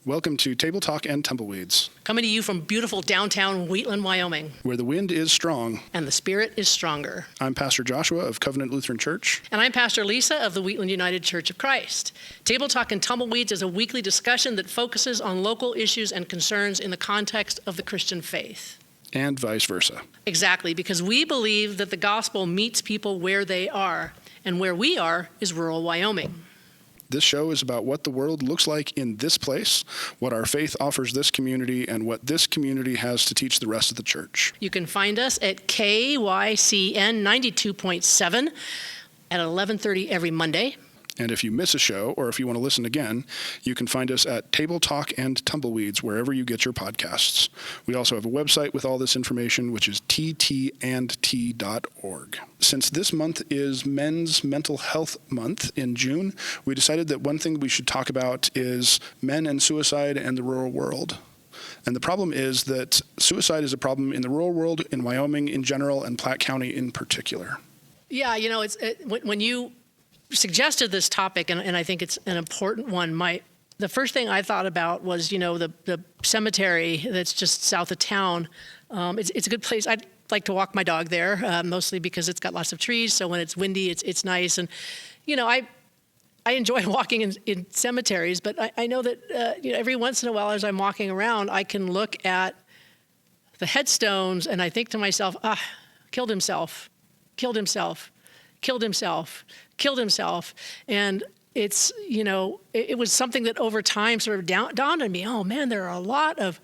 Welcome to Table Talk and Tumbleweeds, Coming to you from beautiful downtown Wheatland, Wyoming. where the wind is strong. And the spirit is stronger. I'm Pastor Joshua of Covenant Lutheran Church. And I'm Pastor Lisa of the Wheatland United Church of Christ. Table Talk and Tumbleweeds is a weekly discussion that focuses on local issues and concerns in the context of the Christian faith. And vice versa. Exactly, because we believe that the gospel meets people where they are, and where we are is rural Wyoming. This show is about what the world looks like in this place, what our faith offers this community, and what this community has to teach the rest of the church. You can find us at KYCN 92.7 at 11:30 every Monday. And if you miss a show, or if you want to listen again, you can find us at Table Talk and Tumbleweeds, wherever you get your podcasts. We also have a website with all this information, which is ttandt.org. Since this month is Men's Mental Health Month in June, we decided that one thing we should talk about is men and suicide and the rural world. And the problem is that suicide is a problem in the rural world, in Wyoming in general, and Platte County in particular. Yeah, when you suggested this topic, and I think it's an important one. The first thing I thought about was, the cemetery that's just south of town. It's a good place. I'd like to walk my dog there, mostly because it's got lots of trees. So when it's windy, it's nice. And, I enjoy walking in cemeteries, but I know that every once in a while as I'm walking around, I can look at the headstones and I think to myself, killed himself. And it's, it was something that over time sort of dawned on me. Oh man, there are a lot of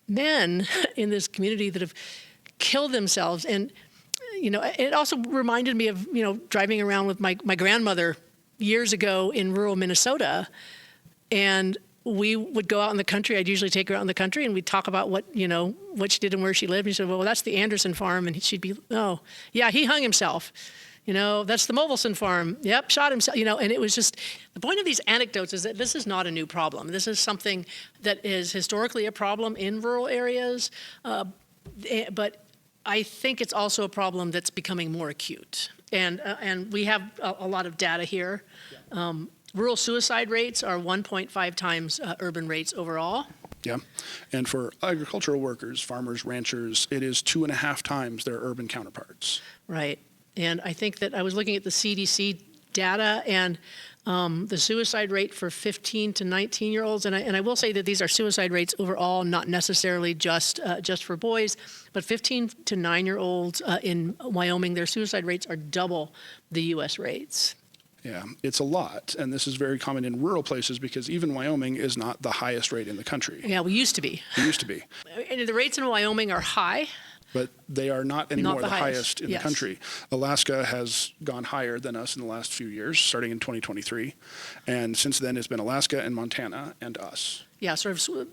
men in this community that have killed themselves. And, it also reminded me of, driving around with my grandmother years ago in rural Minnesota. And we would go out in the country. I'd usually take her out in the country and we'd talk about what she did and where she lived. And she said, well, that's the Anderson farm. And she'd be, oh yeah, he hung himself. That's the Movelson farm. Yep, shot himself. And it was just, the point of these anecdotes is that this is not a new problem. This is something that is historically a problem in rural areas, but I think it's also a problem that's becoming more acute. And we have a lot of data here. Rural suicide rates are 1.5 times urban rates overall. Yeah. And for agricultural workers, farmers, ranchers, it is 2.5 times their urban counterparts. Right. And I think that I was looking at the CDC data and the suicide rate for 15 to 19-year-olds, and I will say that these are suicide rates overall, not necessarily just for boys, but 15 to 9-year-olds in Wyoming, their suicide rates are double the U.S. rates. Yeah, it's a lot, and this is very common in rural places because even Wyoming is not the highest rate in the country. Yeah, we used to be. And the rates in Wyoming are high. But they are not anymore the highest in yes. the country. Alaska has gone higher than us in the last few years, starting in 2023. And since then, it's been Alaska and Montana and us. Yeah, sort of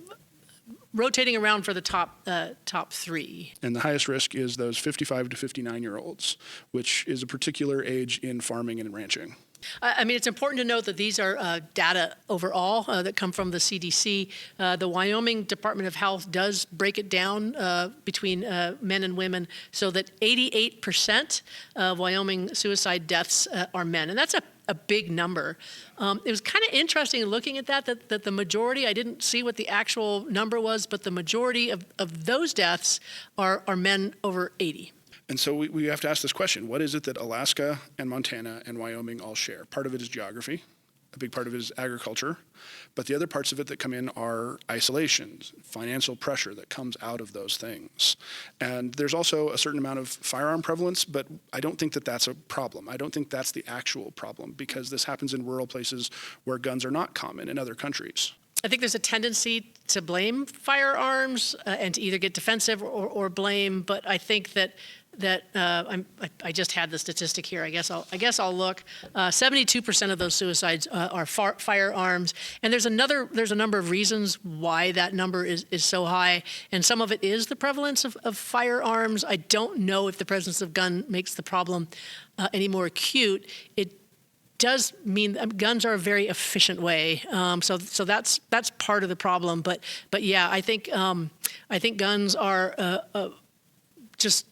rotating around for the top three. And the highest risk is those 55 to 59-year-olds, which is a particular age in farming and ranching. It's important to note that these are data overall that come from the CDC. The Wyoming Department of Health does break it down between men and women so that 88% of Wyoming suicide deaths are men. And that's a big number. It was kind of interesting looking at that the majority, I didn't see what the actual number was, but the majority of those deaths are men over 80. And so we have to ask this question. What is it that Alaska and Montana and Wyoming all share? Part of it is geography. A big part of it is agriculture. But the other parts of it that come in are isolation, financial pressure that comes out of those things. And there's also a certain amount of firearm prevalence, but I don't think that that's a problem. I don't think that's the actual problem because this happens in rural places where guns are not common in other countries. I think there's a tendency to blame firearms and to either get defensive or blame, but I think that I just had the statistic here. I guess I'll look. 72% of those suicides are firearms, and there's a number of reasons why that number is so high, and some of it is the prevalence of firearms. I don't know if the presence of gun makes the problem any more acute. It does mean guns are a very efficient way, so that's part of the problem. But yeah, I think guns are just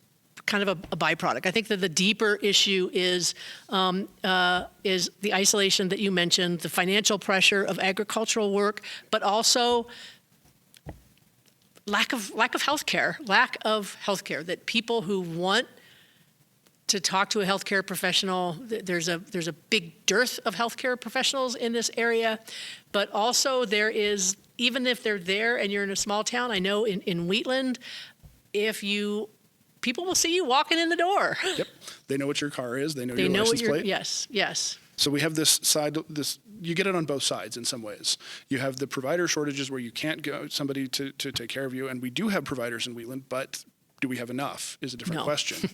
kind of a byproduct. I think that the deeper issue is the isolation that you mentioned, the financial pressure of agricultural work, but also lack of healthcare, that people who want to talk to a healthcare professional, there's a big dearth of healthcare professionals in this area, but also there is, even if they're there and you're in a small town, I know in Wheatland, people will see you walking in the door. Yep. They know what your car is. They know your license plate. Yes. So we have this side, you get it on both sides in some ways. You have the provider shortages where you can't get somebody to take care of you. And we do have providers in Wheatland, but do we have enough is a different question.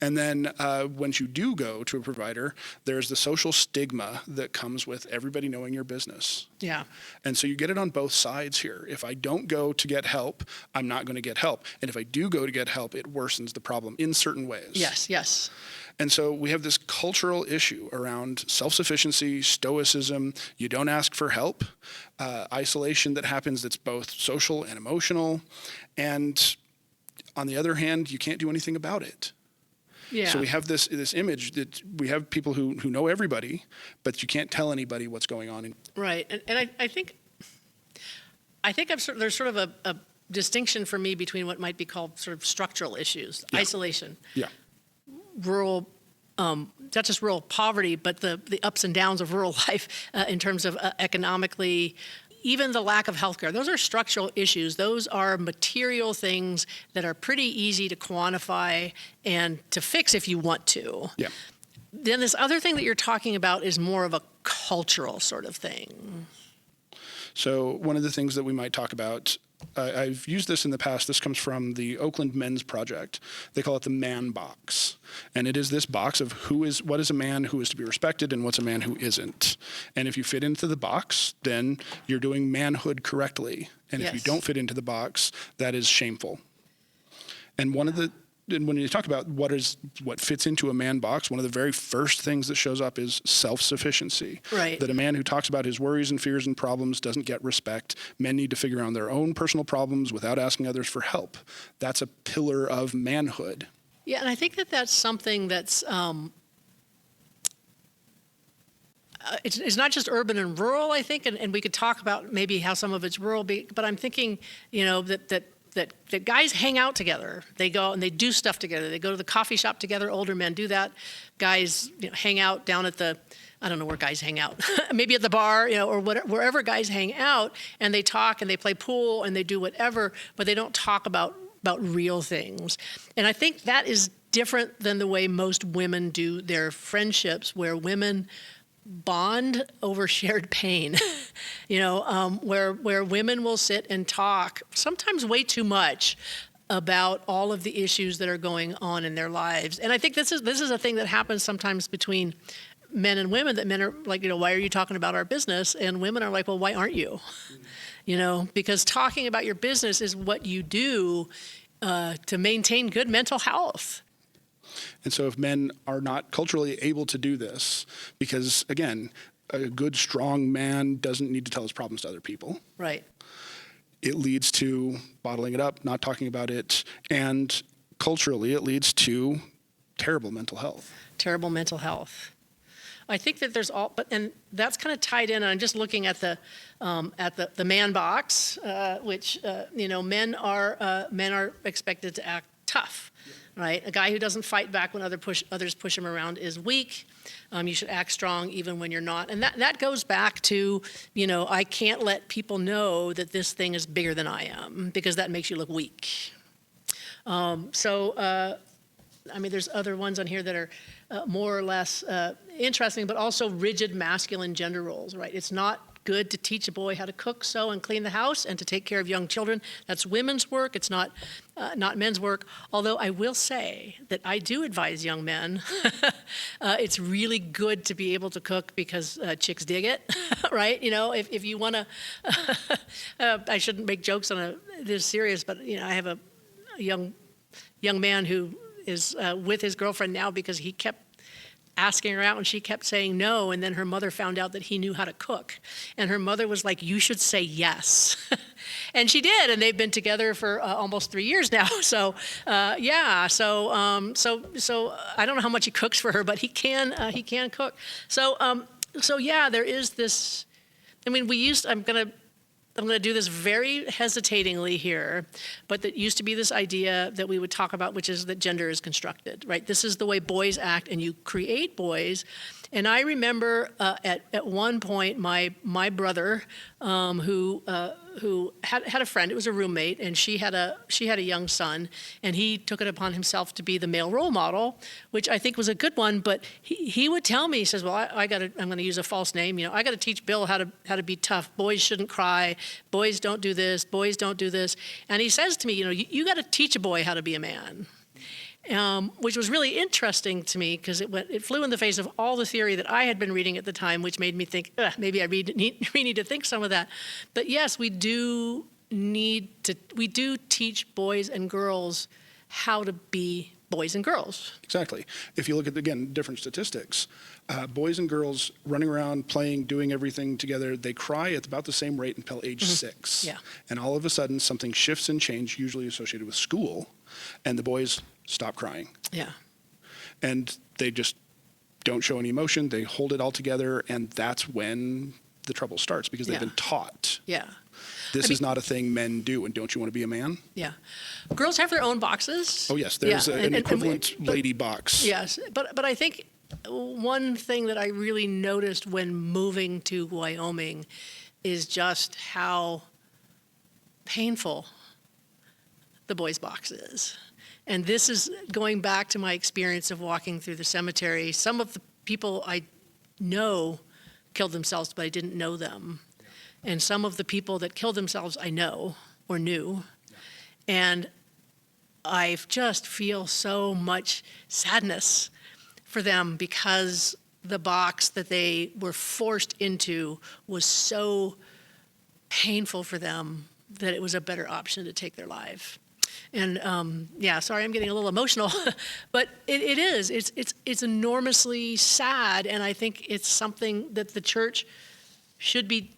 And then once you do go to a provider, there's the social stigma that comes with everybody knowing your business. Yeah. And so you get it on both sides here. If I don't go to get help, I'm not going to get help. And if I do go to get help, it worsens the problem in certain ways. Yes. And so we have this cultural issue around self-sufficiency, stoicism, you don't ask for help, isolation that happens that's both social and emotional, and on the other hand, you can't do anything about it. Yeah. So we have this image that we have people who know everybody, but you can't tell anybody what's going on. Right, and I think there's sort of a distinction for me between what might be called sort of structural issues, isolation, rural, not just rural poverty, but the ups and downs of rural life in terms of economically. Even the lack of healthcare, those are structural issues. Those are material things that are pretty easy to quantify and to fix if you want to. Yeah. Then this other thing that you're talking about is more of a cultural sort of thing. So one of the things that we might talk about, I've used this in the past. This comes from the Oakland Men's Project. They call it the man box. And it is this box of what is a man who is to be respected and what's a man who isn't. And if you fit into the box, then you're doing manhood correctly. And if you don't fit into the box, that is shameful. And when you talk about what fits into a man box, one of the very first things that shows up is self-sufficiency. Right. That a man who talks about his worries and fears and problems doesn't get respect. Men need to figure out their own personal problems without asking others for help. That's a pillar of manhood. Yeah, and I think that's something that's it's not just urban and rural, I think, and we could talk about maybe how some of it's rural, but I'm thinking, that guys hang out together. They go and they do stuff together. They go to the coffee shop together. Older men do that. Guys hang out down at I don't know where guys hang out. Maybe at the bar, or wherever guys hang out, and they talk and they play pool and they do whatever, but they don't talk about real things. And I think that is different than the way most women do their friendships, where women bond over shared pain, where women will sit and talk, sometimes way too much, about all of the issues that are going on in their lives. And I think this is a thing that happens sometimes between men and women, that men are like, why are you talking about our business? And women are like, well, why aren't you? Because talking about your business is what you do to maintain good mental health. And so if men are not culturally able to do this, because, again, a good, strong man doesn't need to tell his problems to other people. Right. It leads to bottling it up, not talking about it, and culturally it leads to terrible mental health. Terrible mental health. I think that and that's kind of tied in. And I'm just looking at the man box, which men are expected to act tough. Right, a guy who doesn't fight back when others push him around is weak. You should act strong even when you're not, and that goes back to I can't let people know that this thing is bigger than I am, because that makes you look weak. There's other ones on here that are more or less interesting, but also rigid masculine gender roles. Right, it's not good to teach a boy how to cook, sew, and clean the house, and to take care of young children. That's women's work. It's not men's work. Although I will say that I do advise young men, it's really good to be able to cook, because chicks dig it, right? If you want to, I shouldn't make jokes on this serious, but I have a young man who is with his girlfriend now because he kept asking her out and she kept saying no, and then her mother found out that he knew how to cook, and her mother was like, you should say yes. And she did, and they've been together for almost 3 years now. So, yeah. So I don't know how much he cooks for her, but he can cook. So yeah, there is this. I mean, I'm gonna do this very hesitatingly here, but that used to be this idea that we would talk about, which is that gender is constructed, right? This is the way boys act, and you create boys. And I remember at one point my brother, who had a friend, it was a roommate, and she had a young son, and he took it upon himself to be the male role model, which I think was a good one. But he would tell me, he says, well, I'm going to use a false name, I got to teach Bill how to be tough. Boys shouldn't cry. Boys don't do this. Boys don't do this. And he says to me, you got to teach a boy how to be a man. Which was really interesting to me because it flew in the face of all the theory that I had been reading at the time, which made me think, maybe I need to think some of that. But yes, we do teach boys and girls how to be boys and girls. Exactly. If you look at, again, different statistics, boys and girls running around, playing, doing everything together, they cry at about the same rate until age 6. Yeah. And all of a sudden, something shifts and changes, usually associated with school, and the boys stop crying. Yeah. And they just don't show any emotion. They hold it all together, and that's when the trouble starts because they've been taught. Yeah. This is not a thing men do, and don't you want to be a man? Yeah. Girls have their own boxes. Oh, yes. There's an equivalent lady box. Yes. But I think one thing that I really noticed when moving to Wyoming is just how painful the boys' box is. And this is going back to my experience of walking through the cemetery. Some of the people I know killed themselves, but I didn't know them. And some of the people that killed themselves I know or knew. And I just feel so much sadness for them because the box that they were forced into was so painful for them that it was a better option to take their life. And sorry, I'm getting a little emotional, but it is. It's enormously sad, and I think it's something that the church should be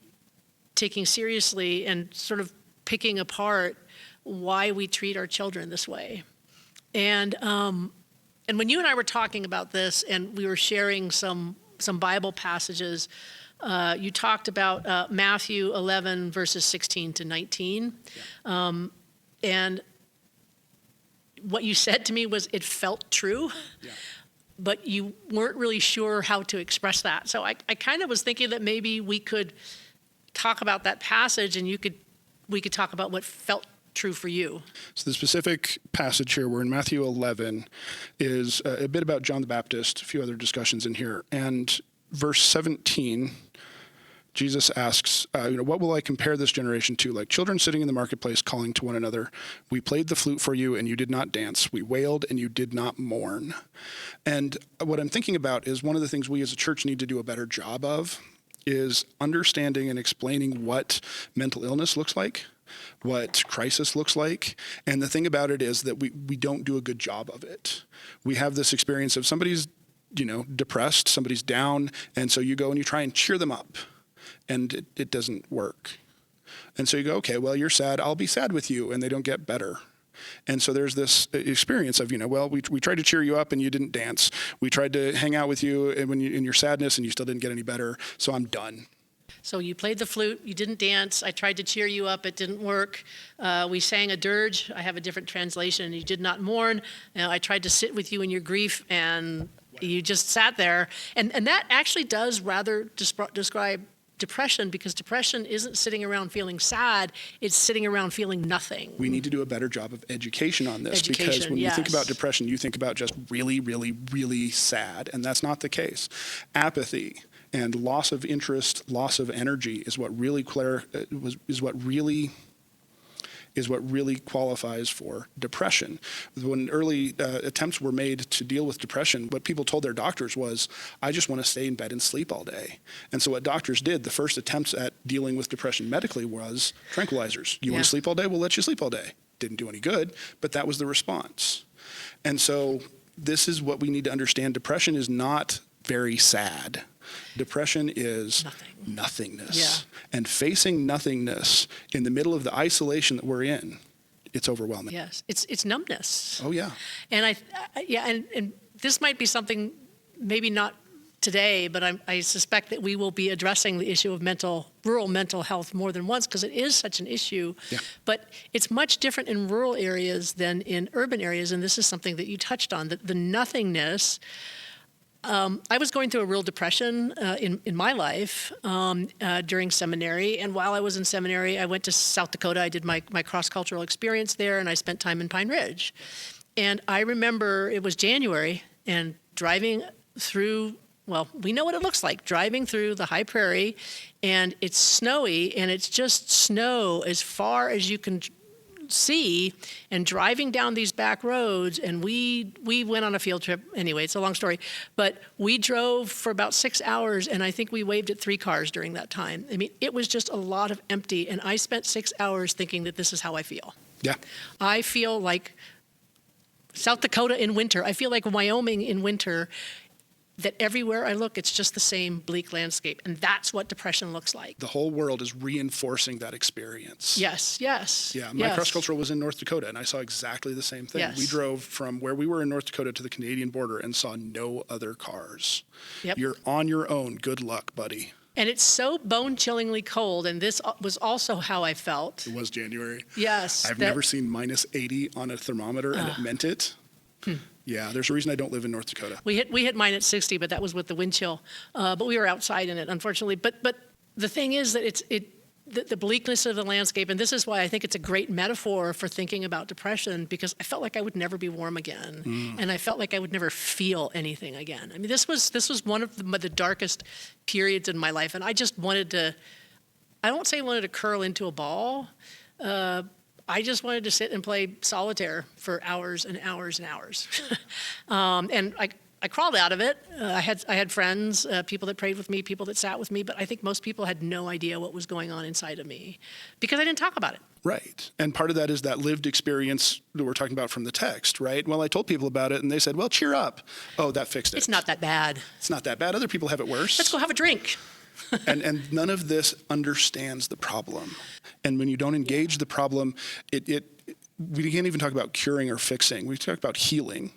taking seriously and sort of picking apart why we treat our children this way. And when you and I were talking about this, and we were sharing some Bible passages, you talked about Matthew 11 verses 16 to 19, and what you said to me was it felt true, but you weren't really sure how to express that. So I kind of was thinking that maybe we could talk about that passage, and we could talk about what felt true for you. So the specific passage here, we're in Matthew 11, is a bit about John the Baptist, a few other discussions in here. And verse 17, Jesus asks, what will I compare this generation to? Like children sitting in the marketplace calling to one another, we played the flute for you and you did not dance. We wailed and you did not mourn. And what I'm thinking about is one of the things we as a church need to do a better job of is understanding and explaining what mental illness looks like, what crisis looks like. And the thing about it is that we don't do a good job of it. We have this experience of somebody's, depressed, somebody's down, and so you go and you try and cheer them up. And it doesn't work. And so you go, okay, well, you're sad. I'll be sad with you. And they don't get better. And so there's this experience of, we tried to cheer you up and you didn't dance. We tried to hang out with you in your sadness and you still didn't get any better. So I'm done. So you played the flute, you didn't dance. I tried to cheer you up, it didn't work. We sang a dirge. I have a different translation. You did not mourn. I tried to sit with you in your grief and you just sat there. And that actually does rather describe depression, because depression isn't sitting around feeling sad, it's sitting around feeling nothing. We need to do a better job of education on this, because when you think about depression, you think about just really, really, really sad, and that's not the case. Apathy and loss of interest, loss of energy is what really qualifies for depression. When early attempts were made to deal with depression, what people told their doctors was, I just want to stay in bed and sleep all day. And so what doctors did, the first attempts at dealing with depression medically was tranquilizers. You want to sleep all day? We'll let you sleep all day. Didn't do any good, but that was the response. And so this is what we need to understand. Depression is not very sad. Depression is nothingness. Yeah. And facing nothingness in the middle of the isolation that we're in, it's overwhelming. Yes, it's numbness. Oh, yeah. And and this might be something maybe not today, but I suspect that we will be addressing the issue of rural mental health more than once because it is such an issue. Yeah. But it's much different in rural areas than in urban areas, and this is something that you touched on, the nothingness. I was going through a real depression in my life during seminary, and while I was in seminary, I went to South Dakota. I did my cross-cultural experience there, and I spent time in Pine Ridge. And I remember it was January, and driving through, well, we know what it looks like, driving through the high prairie, and it's snowy, and it's just snow as far as you can see, and driving down these back roads, and we went on a field trip. Anyway, it's a long story, but we drove for about 6 hours, and I think we waved at 3 cars during that time. I mean, it was just a lot of empty, and I spent 6 hours thinking that this is how I feel. Yeah. I feel like South Dakota in winter. I feel like Wyoming in winter, that everywhere I look, it's just the same bleak landscape. And that's what depression looks like. The whole world is reinforcing that experience. Yes. Yeah, my cross-cultural was in North Dakota, and I saw exactly the same thing. Yes. We drove from where we were in North Dakota to the Canadian border and saw no other cars. Yep. You're on your own. Good luck, buddy. And it's so bone-chillingly cold, and this was also how I felt. It was January. Yes. I've never seen minus 80 on a thermometer, and it meant it. Yeah, there's a reason I don't live in North Dakota. We hit mine at 60, but that was with the wind chill. But we were outside in it, unfortunately. But the thing is that the bleakness of the landscape, and this is why I think it's a great metaphor for thinking about depression, because I felt like I would never be warm again, and I felt like I would never feel anything again. I mean, this was one of the darkest periods in my life, and I just wanted to, I won't say I wanted to curl into a ball. I just wanted to sit and play solitaire for hours and hours and hours. And I crawled out of it. I had friends, people that prayed with me, people that sat with me, but I think most people had no idea what was going on inside of me because I didn't talk about it. Right. And part of that is that lived experience that we're talking about from the text, right? Well, I told people about it and they said, well, cheer up. Oh, that fixed it. It's not that bad. It's not that bad. Other people have it worse. Let's go have a drink. and none of this understands the problem. And when you don't engage the problem, we can't even talk about curing or fixing. We talk about healing.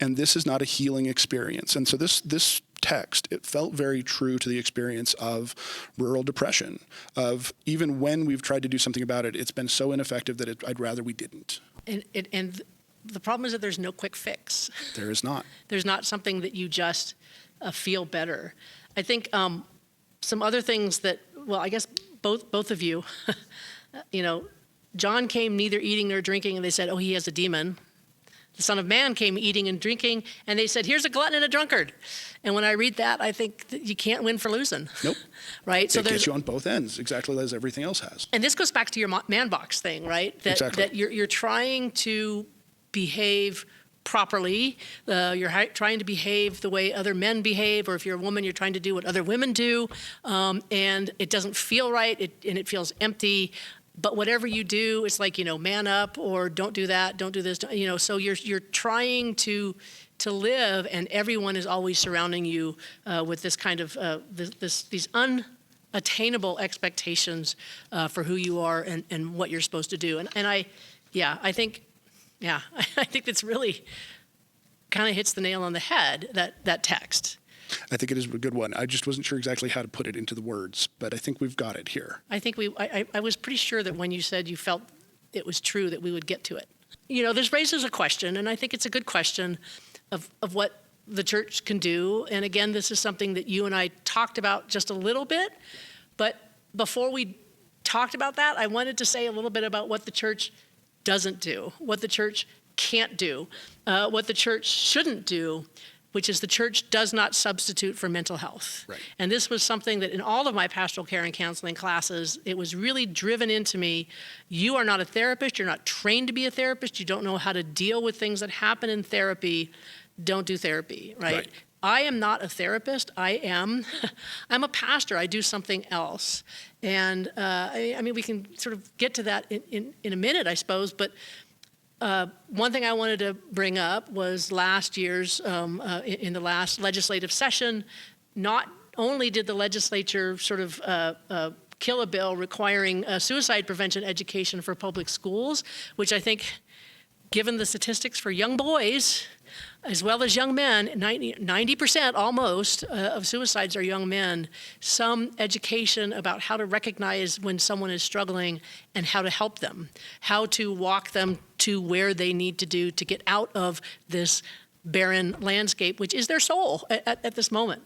And this is not a healing experience. And so this text, it felt very true to the experience of rural depression, of even when we've tried to do something about it, it's been so ineffective that I'd rather we didn't. And the problem is that there's no quick fix. There is not. There's not something that you just feel better. I think some other things that, well, I guess both of you, John came neither eating nor drinking, and they said, oh, he has a demon. The Son of Man came eating and drinking, and they said, here's a glutton and a drunkard. And when I read that, I think that you can't win for losing. Nope. Right? So it gets you on both ends, exactly as everything else has. And this goes back to your man box thing, right? Exactly. That you're trying to behave properly. You're trying to behave the way other men behave, or if you're a woman, you're trying to do what other women do, and it doesn't feel right, and it feels empty. But whatever you do, it's like, man up, or don't do that, don't do this, so you're trying to live, and everyone is always surrounding you with this kind of, these unattainable expectations for who you are and what you're supposed to do. And I think that's really kind of hits the nail on the head, that text. I think it is a good one. I just wasn't sure exactly how to put it into the words, but I think we've got it here. I think I was pretty sure that when you said you felt it was true that we would get to it. This raises a question, and I think it's a good question of what the church can do. And again, this is something that you and I talked about just a little bit, but before we talked about that, I wanted to say a little bit about what the church doesn't do, what the church can't do, what the church shouldn't do, which is the church does not substitute for mental health. Right. And this was something that in all of my pastoral care and counseling classes, it was really driven into me. You are not a therapist. You're not trained to be a therapist. You don't know how to deal with things that happen in therapy. Don't do therapy, right? I am not a therapist. I'm a pastor. I do something else. And I mean, we can sort of get to that in a minute, I suppose, but one thing I wanted to bring up was last year's, in the last legislative session, not only did the legislature sort of kill a bill requiring suicide prevention education for public schools, which I think, given the statistics for young boys, as well as young men, 90% almost of suicides are young men. Some education about how to recognize when someone is struggling and how to help them, how to walk them to where they need to do to get out of this barren landscape, which is their soul at this moment.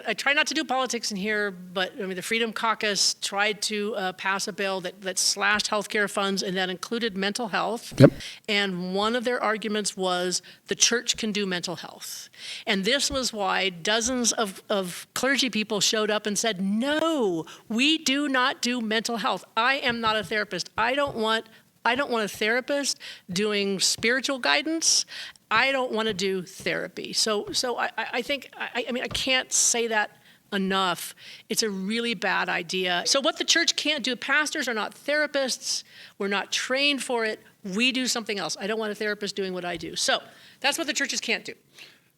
I try not to do politics in here, but I mean, the Freedom Caucus tried to pass a bill that slashed healthcare funds, and that included mental health. Yep. And one of their arguments was the church can do mental health. And this was why dozens of clergy people showed up and said, no, we do not do mental health. I am not a therapist. I don't want a therapist doing spiritual guidance. I don't want to do therapy. So I think, I mean, I can't say that enough. It's a really bad idea. So what the church can't do, pastors are not therapists. We're not trained for it. We do something else. I don't want a therapist doing what I do. So that's what the churches can't do.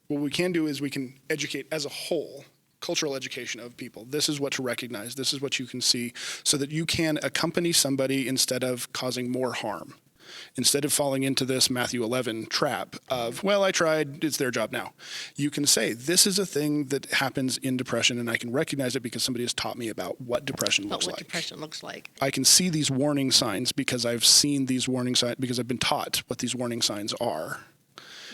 What we can do is we can educate as a whole, cultural education of people. This is what to recognize. This is what you can see, so that you can accompany somebody instead of causing more harm. Instead of falling into this Matthew 11 trap of, well, I tried, it's their job now. You can say, this is a thing that happens in depression, and I can recognize it because somebody has taught me about what depression looks like. Depression looks like. I can see these warning signs because I've seen these warning signs, because I've been taught what these warning signs are.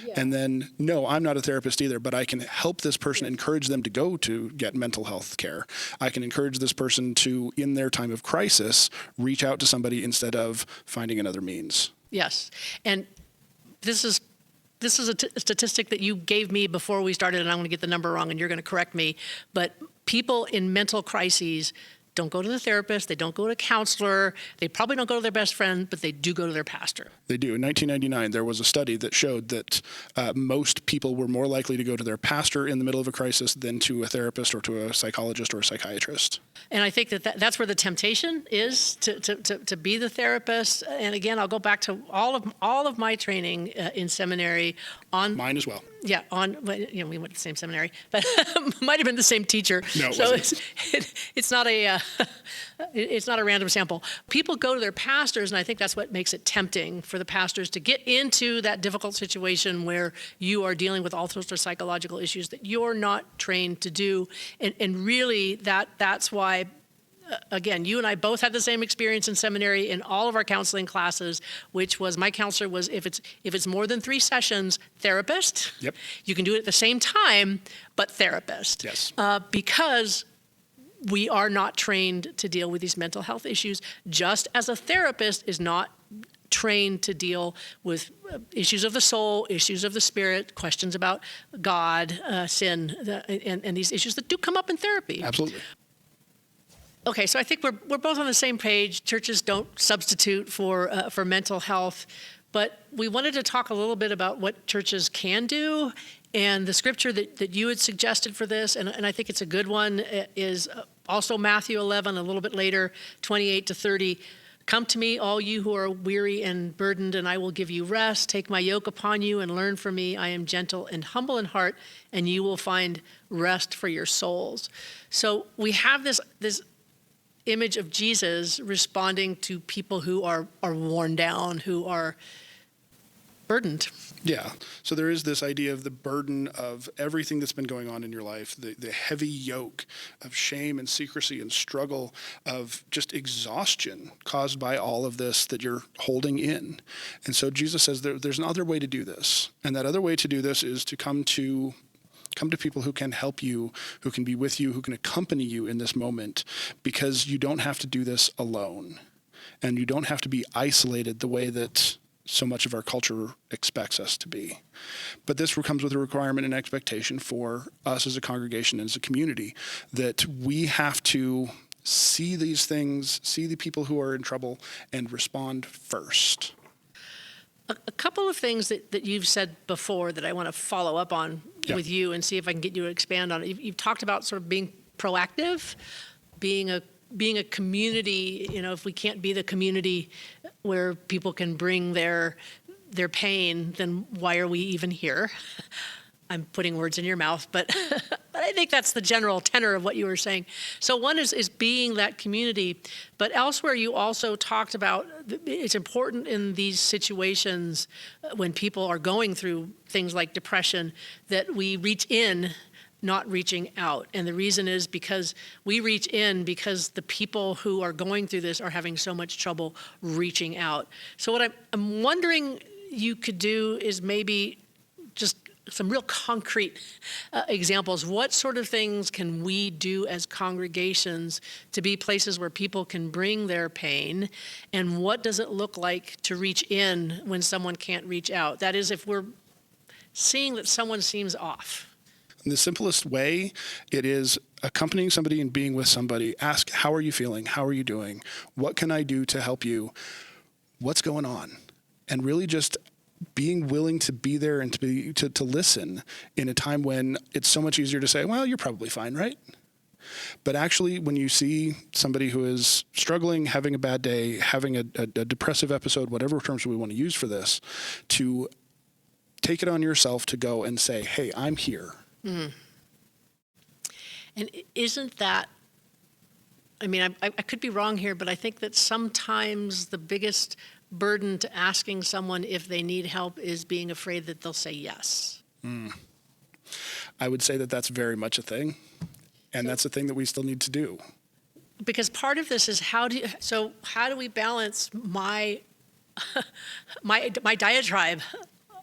Yeah. And then, no, I'm not a therapist either, but I can help this person, encourage them to go to get mental health care. I can encourage this person to, in their time of crisis, reach out to somebody instead of finding another means. Yes. And this is a statistic that you gave me before we started, and I'm going to get the number wrong, and you're going to correct me. But people in mental crises don't go to the therapist, they don't go to a counselor, they probably don't go to their best friend, but they do go to their pastor. They do. In 1999, there was a study that showed that most people were more likely to go to their pastor in the middle of a crisis than to a therapist or to a psychologist or a psychiatrist. And I think that's where the temptation is, to be the therapist. And again, I'll go back to all of my training in seminary on... Mine as well. Yeah, we went to the same seminary, but might have been the same teacher. No, it so wasn't. It's not a random sample. People go to their pastors, and I think that's what makes it tempting for the pastors to get into that difficult situation where you are dealing with all sorts of psychological issues that you're not trained to do, and really that's why. Again, you and I both had the same experience in seminary in all of our counseling classes, which was, my counselor was, if it's more than 3 sessions, therapist. Yep. You can do it at the same time, but therapist. Yes. Because we are not trained to deal with these mental health issues, just as a therapist is not trained to deal with issues of the soul, issues of the spirit, questions about God, sin, and these issues that do come up in therapy. Absolutely. Okay, so I think we're both on the same page. Churches don't substitute for mental health, but we wanted to talk a little bit about what churches can do, and the scripture that you had suggested for this, and I think it's a good one, is also Matthew 11, a little bit later, 28 to 30. Come to me, all you who are weary and burdened, and I will give you rest. Take my yoke upon you and learn from me. I am gentle and humble in heart, and you will find rest for your souls. So we have this image of Jesus responding to people who are worn down, who are burdened. Yeah. So there is this idea of the burden of everything that's been going on in your life, the heavy yoke of shame and secrecy and struggle, of just exhaustion caused by all of this that you're holding in. And so Jesus says there's another way to do this. And that other way to do this is to come to people who can help you, who can be with you, who can accompany you in this moment, because you don't have to do this alone. And you don't have to be isolated the way that so much of our culture expects us to be. But this comes with a requirement and expectation for us as a congregation and as a community, that we have to see these things, see the people who are in trouble, and respond first. A couple of things that you've said before that I want to follow up on with you and see if I can get you to expand on it. You've talked about sort of being proactive, being a community. If we can't be the community where people can bring their their pain, then why are we even here? I'm putting words in your mouth, but but I think that's the general tenor of what you were saying. So one is being that community, but elsewhere you also talked about it's important in these situations when people are going through things like depression that we reach in, not reaching out. And the reason is because we reach in because the people who are going through this are having so much trouble reaching out. So what I'm wondering you could do is maybe just some real concrete examples. What sort of things can we do as congregations to be places where people can bring their pain? And what does it look like to reach in when someone can't reach out? That is, if we're seeing that someone seems off. In the simplest way, it is accompanying somebody and being with somebody. Ask, how are you feeling? How are you doing? What can I do to help you? What's going on? And really just being willing to be there and to listen in a time when it's so much easier to say, well, you're probably fine, right? But actually, when you see somebody who is struggling, having a bad day, having a depressive episode, whatever terms we want to use for this, to take it on yourself to go and say, hey, I'm here. Mm-hmm. And isn't that, I mean, I could be wrong here, but I think that sometimes the biggest burden to asking someone if they need help is being afraid that they'll say yes. I would say that that's very much a thing, and that's a thing that we still need to do. Because part of this is how do we balance my my diatribe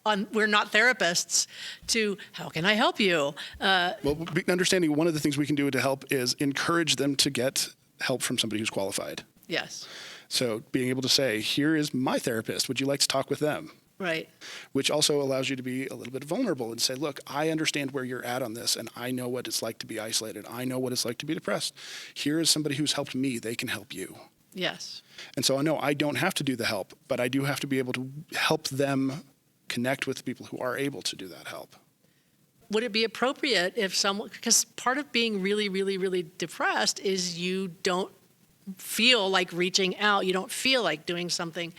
on we're not therapists to how can I help you? Well, understanding one of the things we can do to help is encourage them to get help from somebody who's qualified. Yes. So being able to say, here is my therapist. Would you like to talk with them? Right. Which also allows you to be a little bit vulnerable and say, look, I understand where you're at on this, and I know what it's like to be isolated. I know what it's like to be depressed. Here is somebody who's helped me. They can help you. Yes. And so I know I don't have to do the help, but I do have to be able to help them connect with people who are able to do that help. Would it be appropriate if someone, because part of being really, really, really depressed is you don't feel like reaching out, you don't feel like doing something.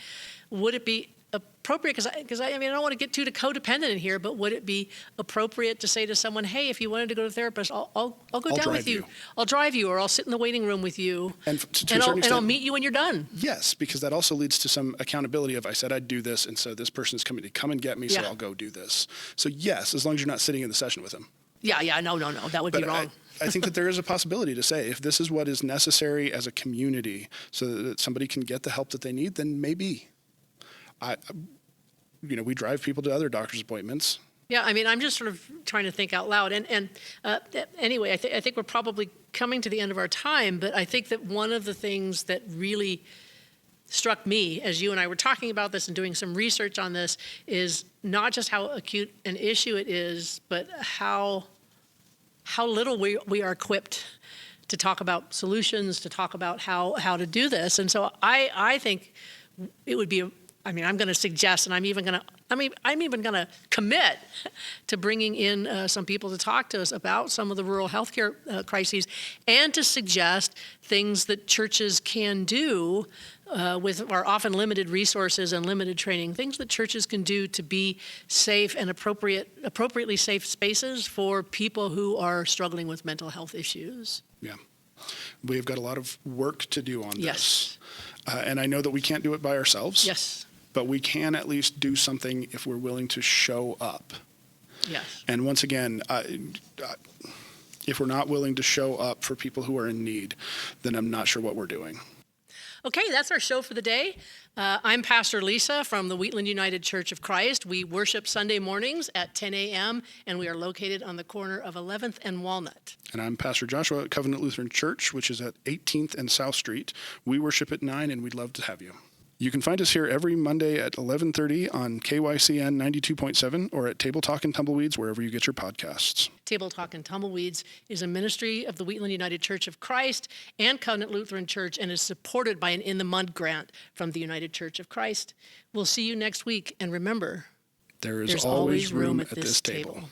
Would it be appropriate, because I mean, I don't want to get too codependent in here, but would it be appropriate to say to someone, hey, if you wanted to go to a therapist, I'll go down with you. I'll drive you, or I'll sit in the waiting room with you, and I'll meet you when you're done. Yes, because that also leads to some accountability of I said I'd do this, and so this person is coming to come and get me, so I'll go do this. So yes, as long as you're not sitting in the session with them. Yeah, no, that would be wrong. I think that there is a possibility to say, if this is what is necessary as a community so that somebody can get the help that they need, then maybe. We drive people to other doctor's appointments. Yeah, I mean, I'm just sort of trying to think out loud. And anyway, I think we're probably coming to the end of our time, but I think that one of the things that really struck me as you and I were talking about this and doing some research on this is not just how acute an issue it is, but how little we are equipped to talk about solutions, to talk about how to do this. And so I think it would be, I'm going to suggest, and I'm even going to commit to bringing in some people to talk to us about some of the rural healthcare crises, and to suggest things that churches can do with our often limited resources and limited training, things that churches can do to be safe and appropriately safe spaces for people who are struggling with mental health issues. Yeah. We've got a lot of work to do on this. Yes. And I know that we can't do it by ourselves. Yes. But we can at least do something if we're willing to show up. Yes. And once again, if we're not willing to show up for people who are in need, then I'm not sure what we're doing. Okay, that's our show for the day. I'm Pastor Lisa from the Wheatland United Church of Christ. We worship Sunday mornings at 10 a.m., and we are located on the corner of 11th and Walnut. And I'm Pastor Joshua at Covenant Lutheran Church, which is at 18th and South Street. We worship at 9, and we'd love to have you. You can find us here every Monday at 11:30 on KYCN 92.7 or at Table Talk and Tumbleweeds, wherever you get your podcasts. Table Talk and Tumbleweeds is a ministry of the Wheatland United Church of Christ and Covenant Lutheran Church, and is supported by an In the Mud grant from the United Church of Christ. We'll see you next week, and remember, there's always room at this table.